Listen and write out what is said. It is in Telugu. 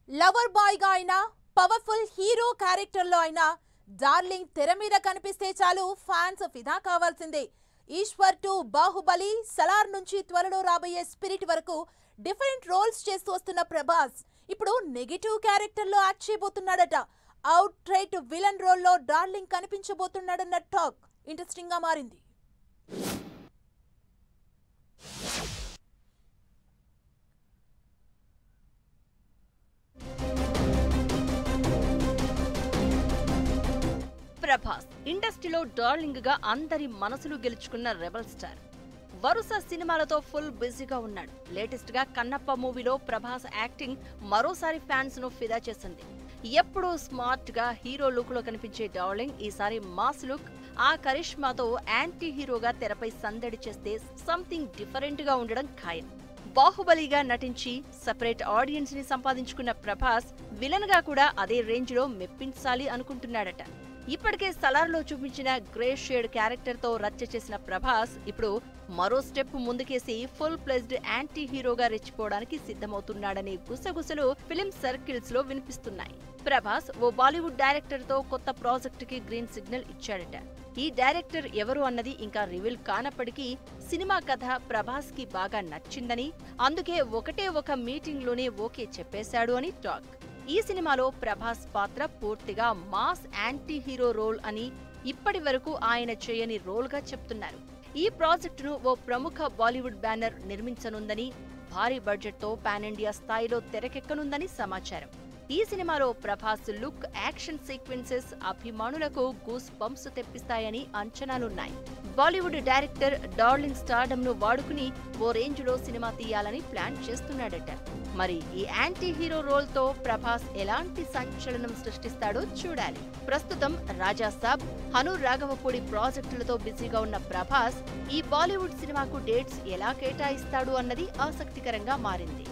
లవర్ బాయ్ గా అయినా పవర్ఫుల్ హీరో క్యారెక్టర్ లో అయినా డార్లింగ్ తెర మీద కనిపిస్తే చాలు ఫ్యాన్స్ ఫిదా కావాల్సిందే. ఈశ్వర్ 2, బాహుబలి, సలార్ నుంచి త్వరలో రాబోయే స్పిరిట్ వరకు డిఫరెంట్ రోల్స్ చేస్తూ వస్తున్న ప్రభాస్ ఇప్పుడు నెగటివ్ క్యారెక్టర్ లో యాక్ట్ చేయబోతున్నాడట. అవుట్ ట్రైట్ విలన్ రోల్ లో డార్లింగ్ కనిపించబోతున్నాడన్న టాక్ ఇంట్రెస్టింగ్ గా మారింది. ప్రభాస్ ఇండస్ట్రీలో డార్లింగ్ గా అందరి మనసులు గెలుచుకున్న రెబల్ స్టార్. వరుస సినిమాలతో ఫుల్ బిజీగా ఉన్నాడు. లేటెస్ట్ గా కన్నప్ప మూవీలో ప్రభాస్ యాక్టింగ్ మరోసారి ఫ్యాన్స్ ను ఫిదా చేసింది. ఎప్పుడూ స్మార్ట్ గా హీరో లుక్ లో కనిపించే డార్లింగ్ ఈసారి మాస్ లుక్, ఆ కరిష్మాతో యాంటీ హీరోగా తెరపై సందడి చేస్తే సంథింగ్ డిఫరెంట్ గా ఉండడం ఖాయం. బాహుబలిగా నటించి సెపరేట్ ఆడియన్స్ ని సంపాదించుకున్న ప్రభాస్ విలన్ గా కూడా అదే రేంజ్ లో మెప్పించాలి అనుకుంటున్నాడట. ఇప్పటికే సలార్లో చూపించిన గ్రే షేడ్ క్యారెక్టర్ తో రచ్చ చేసిన ప్రభాస్ ఇప్పుడు మరో స్టెప్ ముందుకేసి ఫుల్ ప్లెజ్డ్ యాంటీ హీరోగా రెచ్చిపోవడానికి సిద్ధమవుతున్నాడనే గుసగుసలు ఫిలిం సర్కిల్స్ లో వినిపిస్తున్నాయి. ప్రభాస్ ఓ బాలీవుడ్ డైరెక్టర్ తో కొత్త ప్రాజెక్ట్ కి గ్రీన్ సిగ్నల్ ఇచ్చాడట. ఈ డైరెక్టర్ ఎవరు అన్నది ఇంకా రివీల్ కానప్పటికీ సినిమా కథ ప్రభాస్ కి బాగా నచ్చిందని, అందుకే ఒకటే ఒక మీటింగ్ లోనే ఓకే చెప్పేశాడు అని టాక్. ఈ సినిమాలో ప్రభాస్ పాత్ర పూర్తిగా మాస్ యాంటీ హీరో రోల్ అని, ఇప్పటి వరకు ఆయన చేయని రోల్ గా చెప్తున్నారు. ఈ ప్రాజెక్టును ఓ ప్రముఖ బాలీవుడ్ బ్యానర్ నిర్మించనుందని, భారీ బడ్జెట్ తో పాన్ ఇండియా స్థాయిలో తెరకెక్కనుందని సమాచారం. ఈ సినిమాలో ప్రభాస్ లుక్, యాక్షన్ సీక్వెన్సెస్ అభిమానులకు గూస్ బంప్స్ తెప్పిస్తాయని అంచనాలున్నాయి. బాలీవుడ్ డైరెక్టర్ డార్లింగ్ స్టార్డమ్ ను వాడుకుని ఓ రేంజ్ లో సినిమా తీయాలని ప్లాన్ చేస్తున్నాడట. మరి ఈ యాంటీ హీరో రోల్ తో ప్రభాస్ ఎలాంటి సంచలనం సృష్టిస్తాడో చూడాలి. ప్రస్తుతం రాజాసాబ్, హను రాఘవపూడి ప్రాజెక్టులతో బిజీగా ఉన్న ప్రభాస్ ఈ బాలీవుడ్ సినిమాకు డేట్స్ ఎలా కేటాయిస్తాడు అన్నది ఆసక్తికరంగా మారింది.